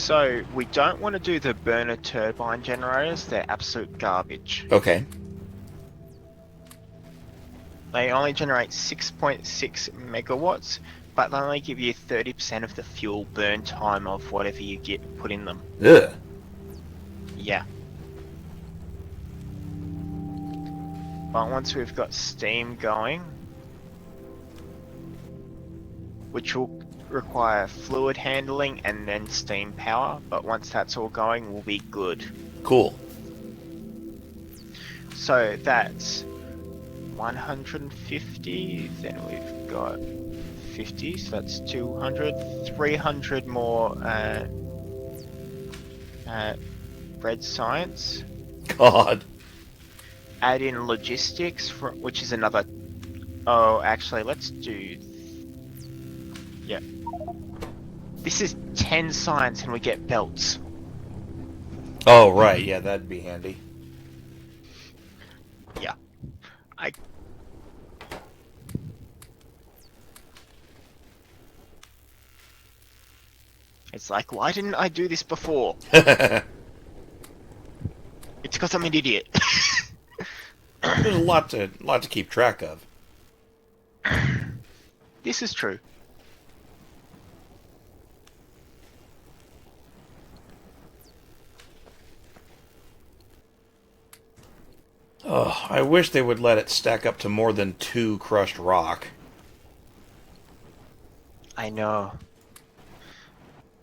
So we don't want to do the burner turbine generators. They're absolute garbage. Okay. They only generate 6.6 megawatts, but they only give you 30% of the fuel burn time of whatever you get put in them. Ugh. Yeah. But once we've got steam going, which will require fluid handling and then steam power, but once that's all going, we'll be good. Cool. So that's 150, then we've got 50, so that's 200, 300 more red science. God. Add in logistics, which is another... Oh, actually, let's do... Yeah. This is 10 science and we get belts. Oh, right. Yeah, that'd be handy. Yeah. It's like, why didn't I do this before? It's because I'm an idiot. There's a lot to keep track of. This is true. Oh, I wish they would let it stack up to more than 2 crushed rock. I know.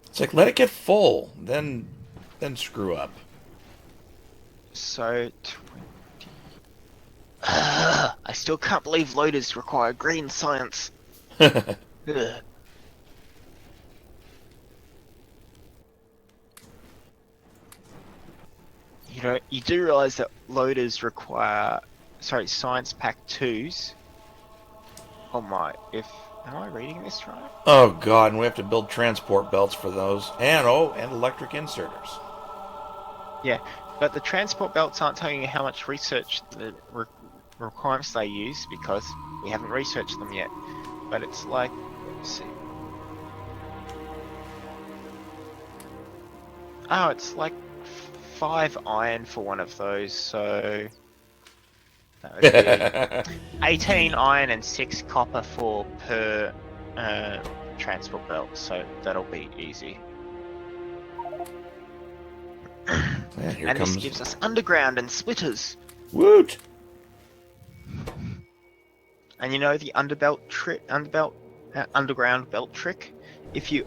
It's like, let it get full, then screw up. So, 20... I still can't believe loaders require green science. Ugh. You know, you do realize that loaders require, sorry, science pack 2s. Oh my, am I reading this right? Oh god, and we have to build transport belts for those. And electric inserters. Yeah, but the transport belts aren't telling you how much research the requirements they use because we haven't researched them yet. But it's like, let's see. Oh, it's like 5 iron for one of those, so that would be 18 iron and 6 copper for per transport belt, so that'll be easy. Yeah, here And comes... this gives us underground and splitters. Woot! And you know the underground belt trick? If you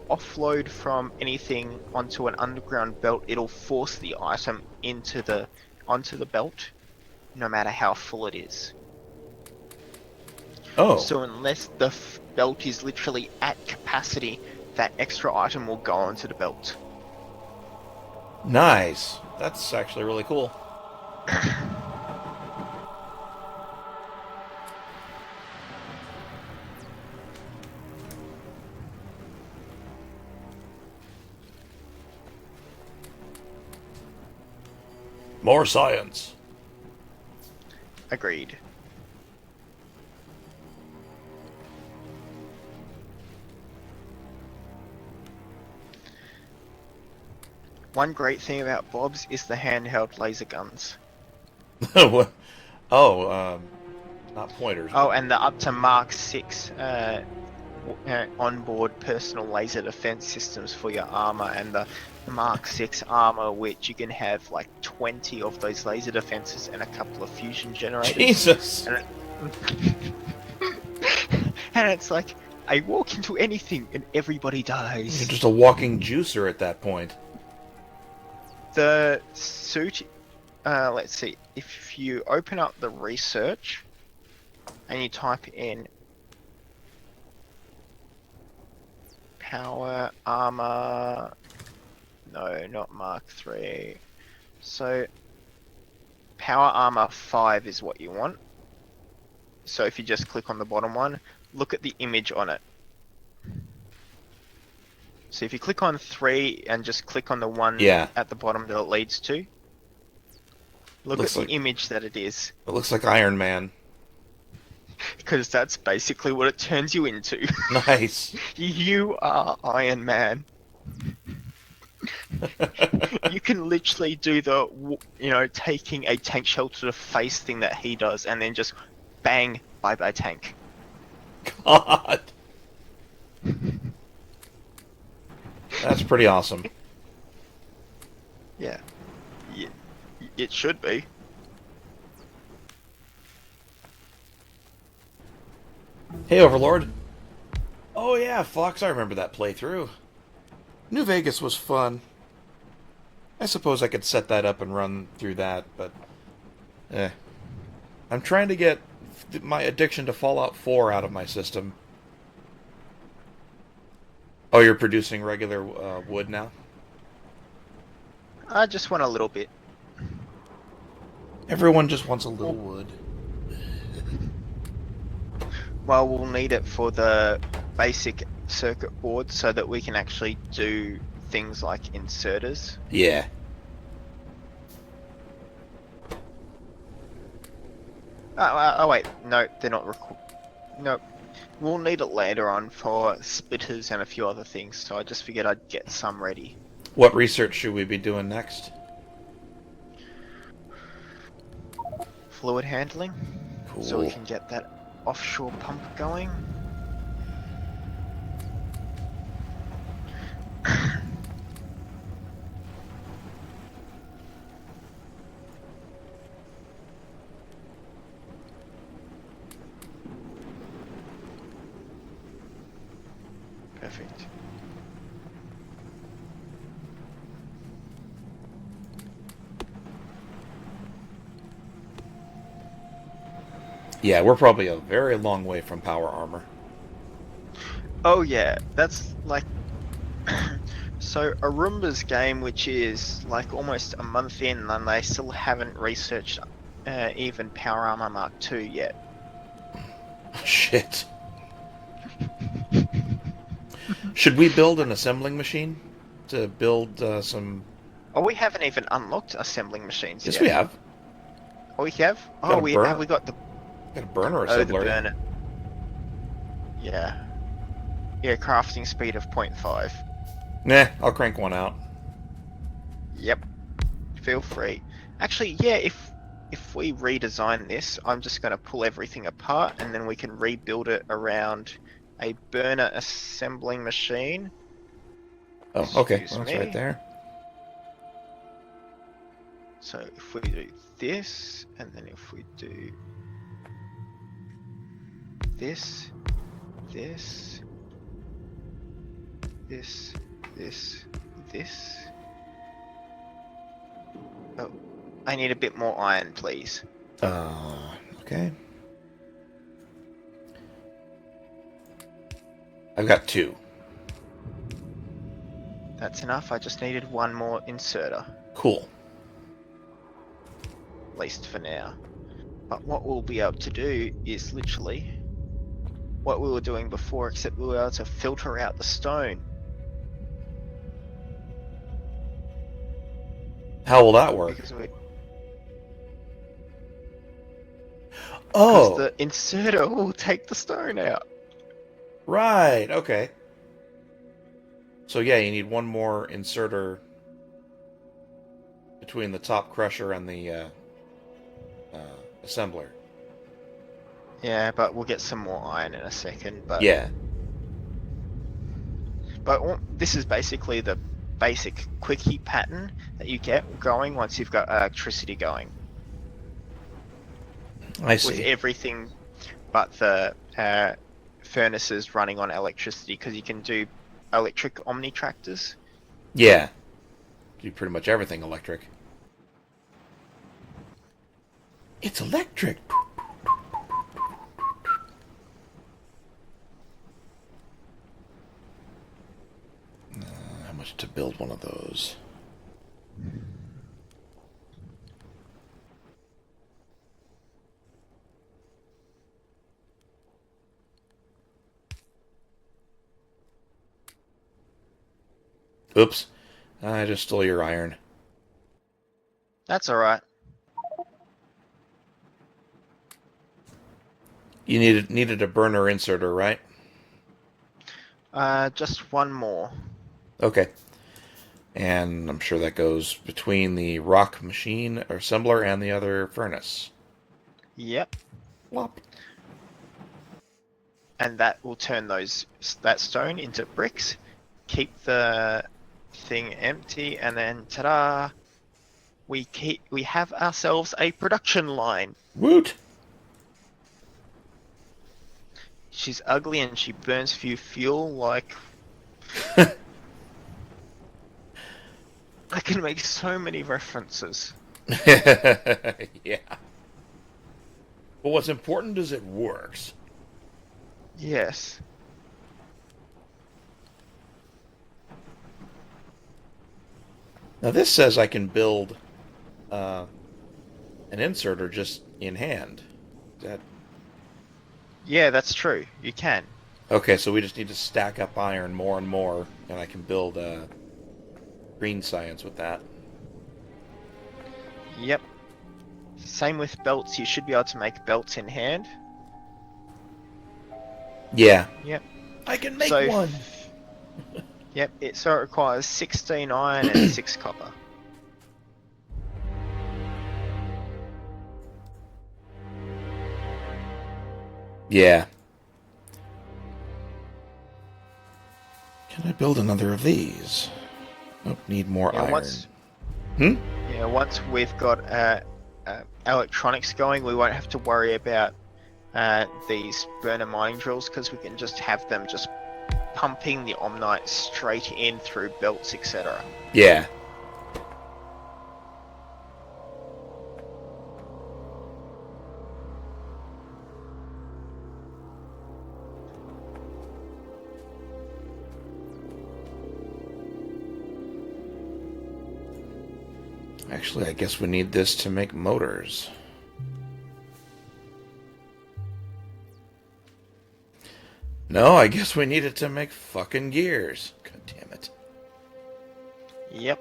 offload from anything onto an underground belt, it'll force the item onto the belt, no matter how full it is. Oh. So unless the belt is literally at capacity, that extra item will go onto the belt. Nice. That's actually really cool. More science. Agreed. One great thing about Bob's is the handheld laser guns. What? Oh, not pointers. Oh, and the up to Mark 6 onboard personal laser defense systems for your armor, and the Mark 6 armor, which you can have like 20 of those laser defenses and a couple of fusion generators. Jesus! And it's like, I walk into anything and everybody dies. You're just a walking juicer at that point. The suit, let's see, if you open up the research and you type in power armor, no, not Mark 3. So power armor 5 is what you want. So if you just click on the bottom one, look at the image on it. So if you click on 3 and just click on the one at the bottom that it leads to, look at the image that it is. It looks like Iron Man. Because that's basically what it turns you into. Nice. You are Iron Man. You can literally do taking a tank shell to the face thing that he does, and then just bang, bye bye tank. God. That's pretty awesome. Yeah, y- it should be. Hey, Overlord. Oh, yeah, Fox, I remember that playthrough. New Vegas was fun. I suppose I could set that up and run through that, but... Eh. I'm trying to get my addiction to Fallout 4 out of my system. Oh, you're producing regular wood now? I just want a little bit. Everyone just wants a little Well, wood. well, we'll need it for the basic circuit board so that we can actually do things like inserters. Yeah. Oh wait, no, they're not no, we'll need it later on for splitters and a few other things, so I just figured I'd get some ready. What research should we be doing next? Fluid handling, so we Cool. can get that offshore pump going. Perfect. Yeah, we're probably a very long way from power armor. Oh yeah, that's like so Arumba's game, which is like almost a month in, and they still haven't researched even Power Armor Mark II yet. Shit. Should we build an assembling machine to build some? Oh, we haven't even unlocked assembling machines Yes, yet. we have. Oh, we have. Got Oh, a we burn. have. We got the Got a burner the assembler. burner. Yeah. Yeah, crafting speed of 0.5. Nah, I'll crank one out. Yep. Feel free. Actually, yeah. If we redesign this, I'm just going to pull everything apart, and then we can rebuild it around a burner assembling machine. Oh, okay. Excuse Well, that's right me. there. So if we do this, and then if we do this, this, this, this. Oh, I need a bit more iron, please. Okay. I've got 2. That's enough. I just needed one more inserter, Cool. at least for now. But what we'll be able to do is literally what we were doing before, except we were able to filter out the stone. How will that work? Because Oh, the inserter will take the stone out. right. Okay. So yeah, you need one more inserter between the top crusher and the assembler. Yeah, but we'll get some more iron in a second. Yeah. But this is basically the basic quick heat pattern that you get going once you've got electricity going. I see. With everything but the furnaces running on electricity, because you can do electric Omni tractors. Yeah. Do pretty much everything electric. It's electric. How much to build one of those? Oops. I just stole your iron. That's alright. You needed a burner inserter, right? Just one more. Okay. And I'm sure that goes between the rock machine or assembler and the other furnace. Yep. Plop. And that will turn that stone into bricks, keep the thing empty, and then ta-da! We have ourselves a production line. Woot! She's ugly and she burns fuel like. I can make so many references. Yeah. But what's important is it works. Yes. Now this says I can build an inserter just in hand. Is that Yeah, that's true. You can. okay? So we just need to stack up iron more and more, and I can build green science with that. Yep. Same with belts. You should be able to make belts in hand. Yeah. Yep. I can make So, one. Yep. So it requires 16 iron and 6 copper. Yeah. Can I build another of these? Nope, need more Yeah. iron. Hmm. Yeah. Once we've got electronics going, we won't have to worry about these burner mining drills because we can just have them just pumping the Omnite straight in through belts, etc. Yeah. Actually, I guess we need this to make motors. No, I guess we need it to make fucking gears. God damn it. Yep.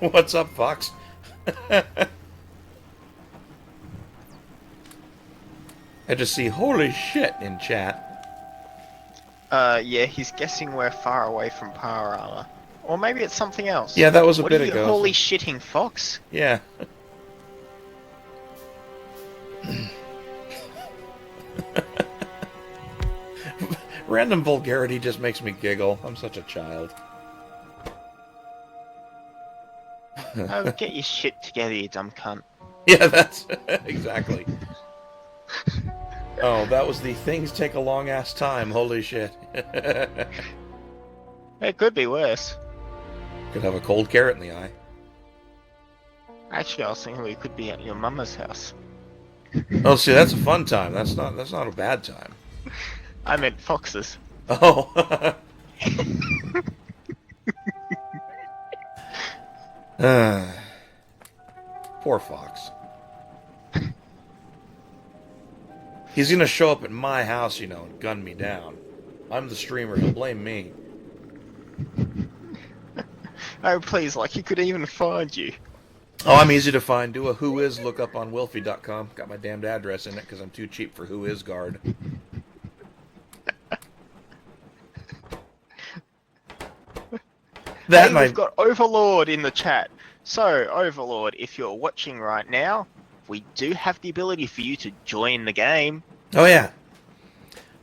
What's up, Fox? I just see holy shit in chat. Yeah, he's guessing we're far away from power armor. Or maybe it's something else. Yeah, that was a what bit are you ago. holy shitting, Fox? Yeah. Random vulgarity just makes me giggle. I'm such a child. Oh, get your shit together, you dumb cunt. Yeah, that's exactly. Oh, that was the things take a long ass time. Holy shit. It could be worse. Could have a cold carrot in the eye. Actually, I was thinking we could be at your mama's house. Oh, see, that's a fun time. That's not a bad time. I meant Fox's. Oh. Poor Fox. He's gonna show up at my house, and gun me down. I'm the streamer. He'll blame me. Oh, please, like he could even find you. Oh, I'm easy to find. Do a whois lookup on Wilfy.com. Got my damned address in it because I'm too cheap for whoisguard. Hey, we've got Overlord in the chat. So, Overlord, if you're watching right now, we do have the ability for you to join the game. Oh, yeah.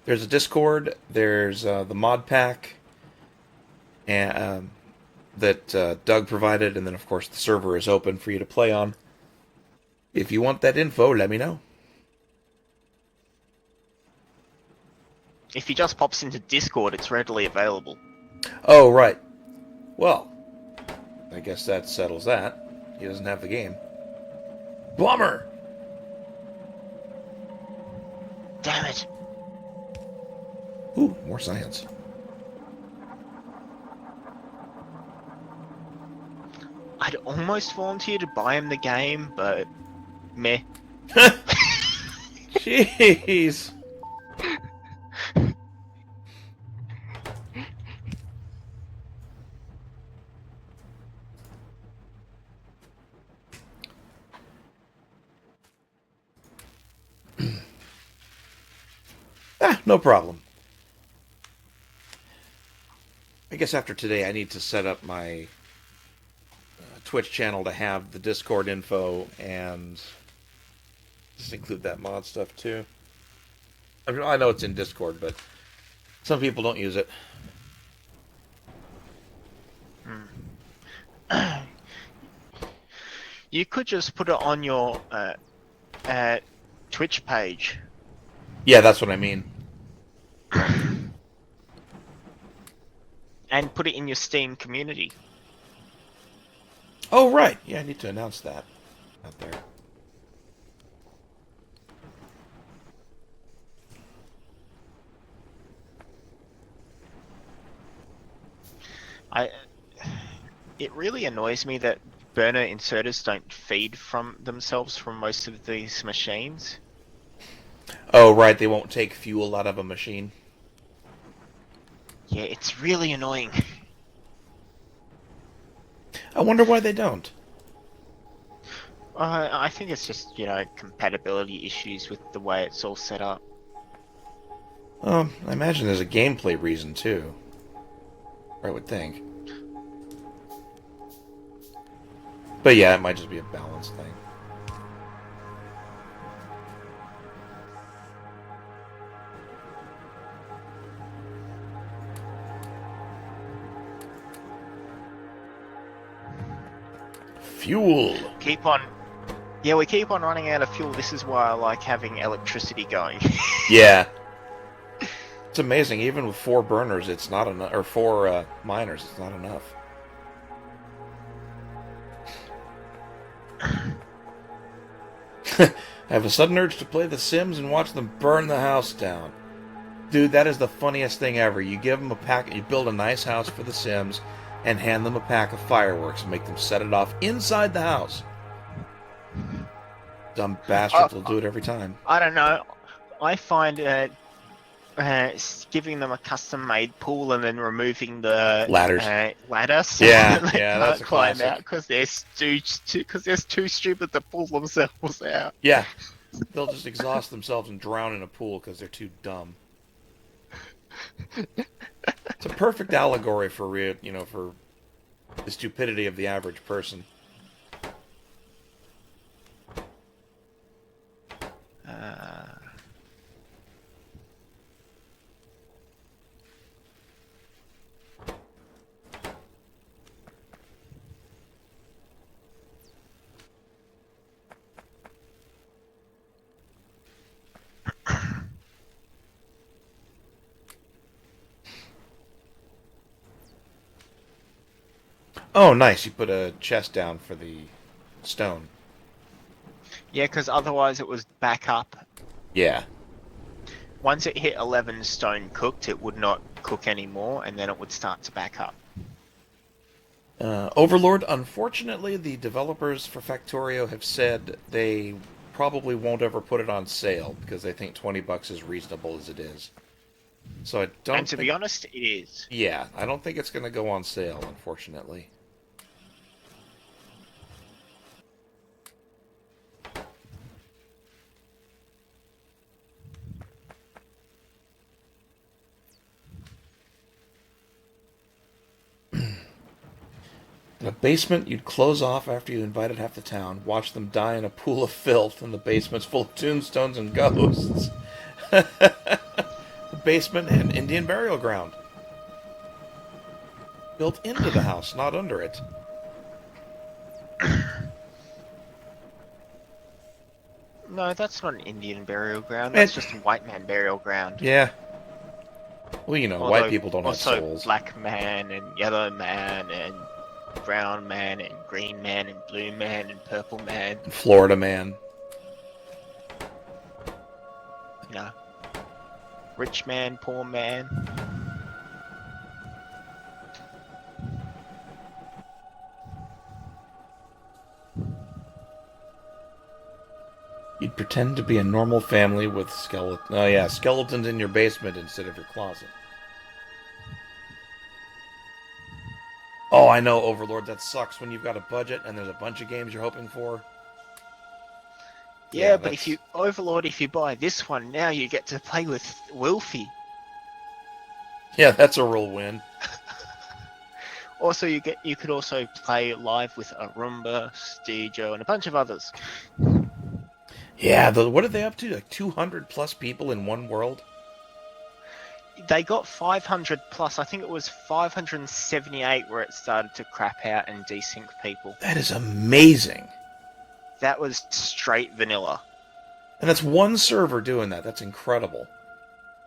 There's a Discord. There's the mod pack and that Doug provided. And then, of course, the server is open for you to play on. If you want that info, let me know. If he just pops into Discord, it's readily available. Oh, right. Well, I guess that settles that. He doesn't have the game. Bummer! Damn it. Ooh, more science. I'd almost volunteer to buy him the game, but meh. Jeez. No problem. I guess after today I need to set up my Twitch channel to have the Discord info and just include that mod stuff too. I mean, I know it's in Discord, but some people don't use it. You could just put it on your Twitch page. Yeah, that's what I mean. And put it in your Steam community. Oh, right. Yeah, I need to announce that out there. It really annoys me that burner inserters don't feed from themselves from most of these machines. Oh, right. They won't take fuel out of a machine. Yeah, it's really annoying. I wonder why they don't. I think it's just, compatibility issues with the way it's all set up. I imagine there's a gameplay reason too. I would think. But yeah, it might just be a balance thing. Fuel. Yeah, we keep on running out of fuel. This is why I like having electricity going. Yeah. It's amazing. Even with 4 burners, it's not enough. Or 4 miners, it's not enough. I have a sudden urge to play The Sims and watch them burn the house down. Dude, that is the funniest thing ever. You give them a pack, you build a nice house for The Sims, and hand them a pack of fireworks and make them set it off inside the house. Dumb bastards will do it every time. I don't know. I find giving them a custom-made pool and then removing the ladder so Yeah, that they yeah, can't that's a climb classic. out because they're too stupid to pull themselves out. Yeah, they'll just exhaust themselves and drown in a pool because they're too dumb. It's a perfect allegory for for the stupidity of the average person. Oh, nice. You put a chest down for the stone. Yeah, because otherwise it was back up. Yeah. Once it hit 11 stone cooked, it would not cook anymore, and then it would start to back up. Overlord, unfortunately, the developers for Factorio have said they probably won't ever put it on sale because they think $20 is reasonable as it is. So I don't. And to be honest, it is. Yeah, I don't think it's going to go on sale, unfortunately. In a basement you'd close off after you invited half the town, watch them die in a pool of filth, and the basement's full of tombstones and ghosts. The basement and Indian burial ground. Built into the house, not under it. No, that's not an Indian burial ground. That's just a white man burial ground. Yeah. Well, white people don't have also souls. Black man and yellow man and brown man and green man and blue man and purple man. Florida man. Rich man, poor man. You'd pretend to be a normal family with skeletons in your basement instead of your closet. Oh, I know, Overlord, that sucks when you've got a budget and there's a bunch of games you're hoping for. Yeah, Yeah, but if that's you Overlord, if you buy this one now, you get to play with Wilfie. yeah, that's a real win. Also, you could also play live with Arumba, Steejo, and a bunch of others. Yeah, what are they up to? Like 200 plus people in one world? They got 500 plus. I think it was 578 where it started to crap out and desync people. That is amazing. That was straight vanilla. And that's one server doing that. That's incredible.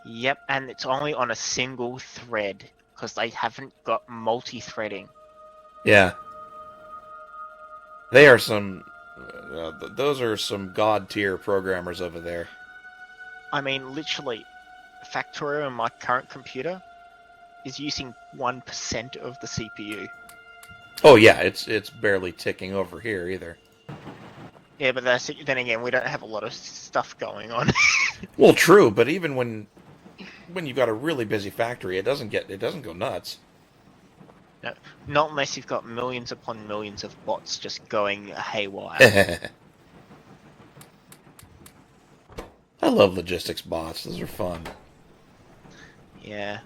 Yep, and it's only on a single thread because they haven't got multi-threading. Yeah. They are some. Those are some god tier programmers over there. I mean, literally, Factorio on my current computer is using 1% of the CPU. Oh yeah, it's barely ticking over here either. Yeah, but then again, we don't have a lot of stuff going on. Well, true, but even when you've got a really busy factory, it doesn't go nuts. No, not unless you've got millions upon millions of bots just going haywire. I love logistics bots. Those are fun. Yeah.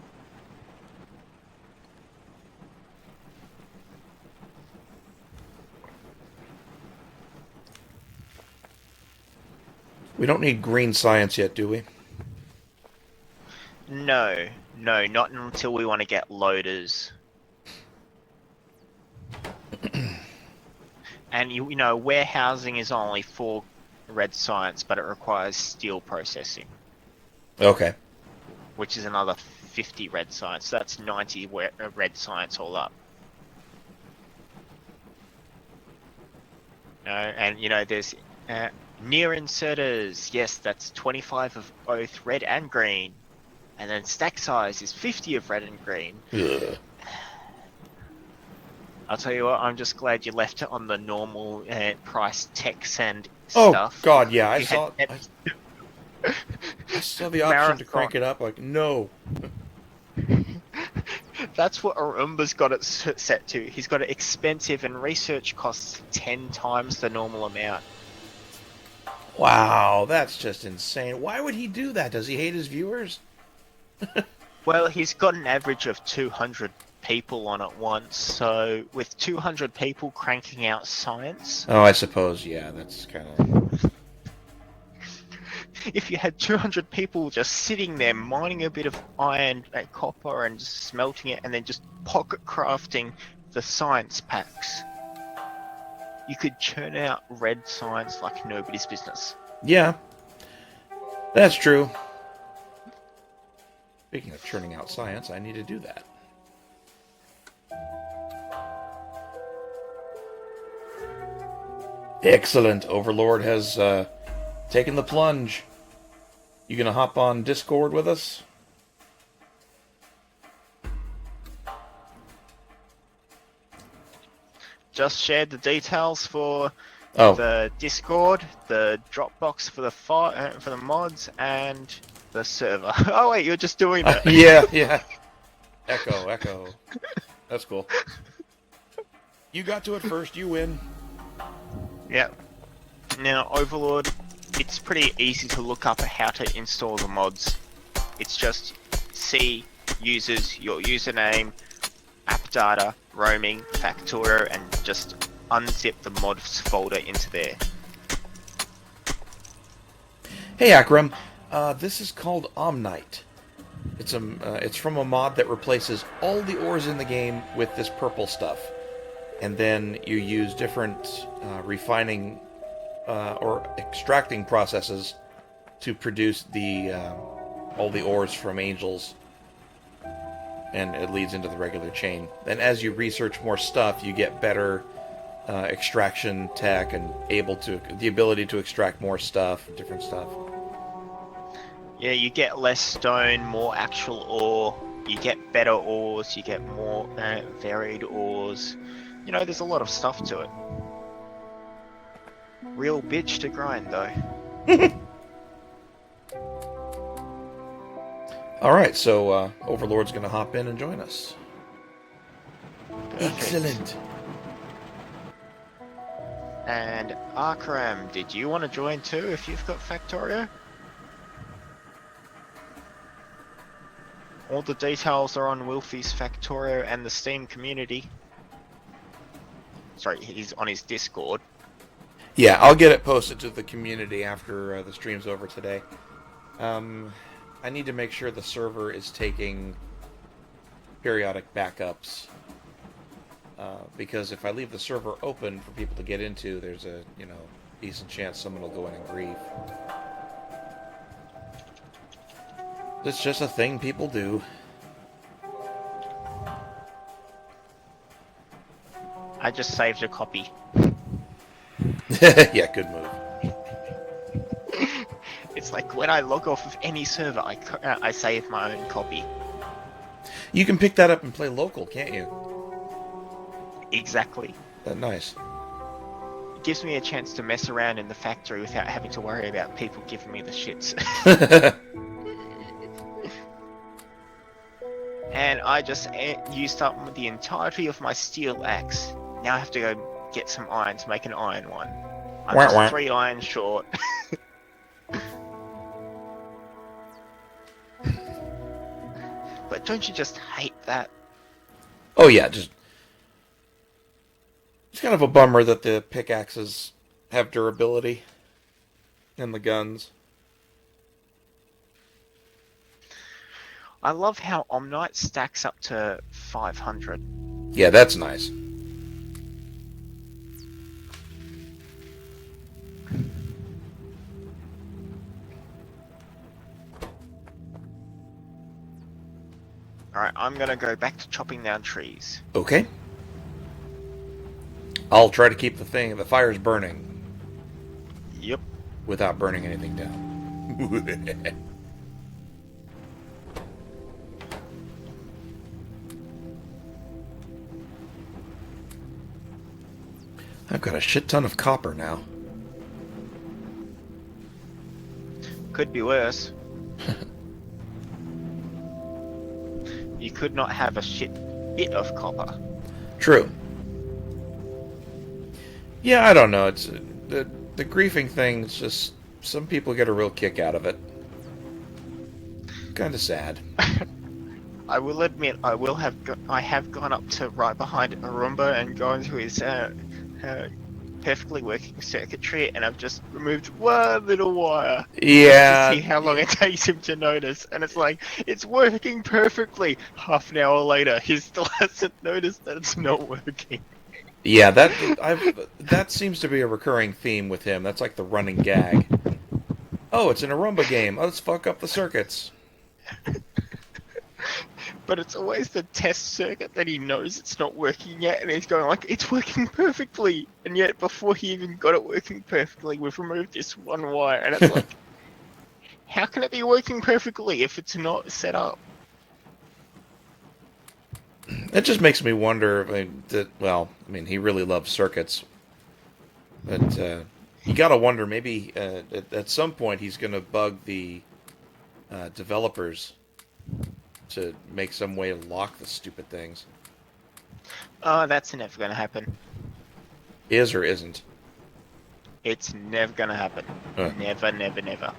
We don't need green science yet, do we? No, not until we want to get loaders. And you know, warehousing is only 4 red science, but it requires steel processing, Okay. which is another 50 red science. So that's 90 red science all up. And you know, there's near inserters. Yes, that's 25 of both red and green. And then stack size is 50 of red and green. Ugh. I'll tell you what, I'm just glad you left it on the normal price text and Oh stuff. God, yeah, I You saw. had- I saw the option to Marathon. crank it up. Like, no. That's what Arumba's got it set to. He's got it expensive and research costs 10 times the normal amount. Wow, that's just insane. Why would he do that? Does he hate his viewers? Well, he's got an average of 200 people on it once, so with 200 people cranking out science, Oh, I suppose, yeah, that's kind of... if you had 200 people just sitting there mining a bit of iron and copper and just smelting it and then just pocket crafting the science packs, you could churn out red science like nobody's business. Yeah, that's true. Speaking of churning out science, I need to do that. Excellent. Overlord has taken the plunge. You gonna hop on Discord with us? Just shared the details for Oh, the Discord, the Dropbox for the mods, and the server. Oh wait, you're just doing that. yeah. Echo. That's cool. You got to it first. You win. Yeah. Now, Overlord, it's pretty easy to look up how to install the mods. It's just C users, your username, app data, roaming, Factorio, and just unzip the mods folder into there. Hey Akram, this is called Omnite. It's from a mod that replaces all the ores in the game with this purple stuff, and then you use different refining or extracting processes to produce all the ores from angels, and it leads into the regular chain. And as you research more stuff, you get better extraction tech and the ability to extract more stuff, different stuff. Yeah, you get less stone, more actual ore, you get better ores, you get more varied ores. You know, there's a lot of stuff to it. Real bitch to grind, though. Alright, so Overlord's gonna hop in and join us. Perfect. Excellent. And Arkram, did you want to join too if you've got Factorio? All the details are on Wilfie's Factorio and the Steam community. Sorry, he's on his Discord. Yeah, I'll get it posted to the community after the stream's over today. I need to make sure the server is taking periodic backups. Because if I leave the server open for people to get into, there's a, decent chance someone will go in and grieve. It's just a thing people do. I just saved a copy. Yeah, good move. It's like when I log off of any server, I save my own copy. You can pick that up and play local, can't you? Exactly. Nice. It gives me a chance to mess around in the factory without having to worry about people giving me the shits. And I just used up the entirety of my steel axe. Now I have to go get some iron to make an iron one. I'm just 3 iron short. But don't you just hate that? Oh yeah, it's kind of a bummer that the pickaxes have durability and the guns. I love how Omnite stacks up to 500. Yeah, that's nice. Alright, I'm gonna go back to chopping down trees. Okay. I'll try to keep the fires burning Yep. without burning anything down. I've got a shit ton of copper now. Could be worse. You could not have a shit bit of copper. True. Yeah, I don't know. It's the griefing thing. It's just some people get a real kick out of it. Kind of sad. I will admit, I have gone up to right behind Arumba and gone to his perfectly working circuitry, and I've just removed one little wire. Yeah. To see how long it takes him to notice, and it's like, it's working perfectly. Half an hour later, he still hasn't noticed that it's not working. Yeah, that seems to be a recurring theme with him. That's like the running gag. Oh, it's an Arumba game. Let's fuck up the circuits. But it's always the test circuit that he knows it's not working yet, and he's going like, it's working perfectly, and yet before he even got it working perfectly, we've removed this one wire, and it's like, how can it be working perfectly if it's not set up? It just makes me wonder. He really loves circuits, but you gotta wonder. Maybe at some point he's gonna bug the developers to make some way to lock the stupid things. Oh, that's never gonna happen. Is or isn't? It's never gonna happen. Never, never, never.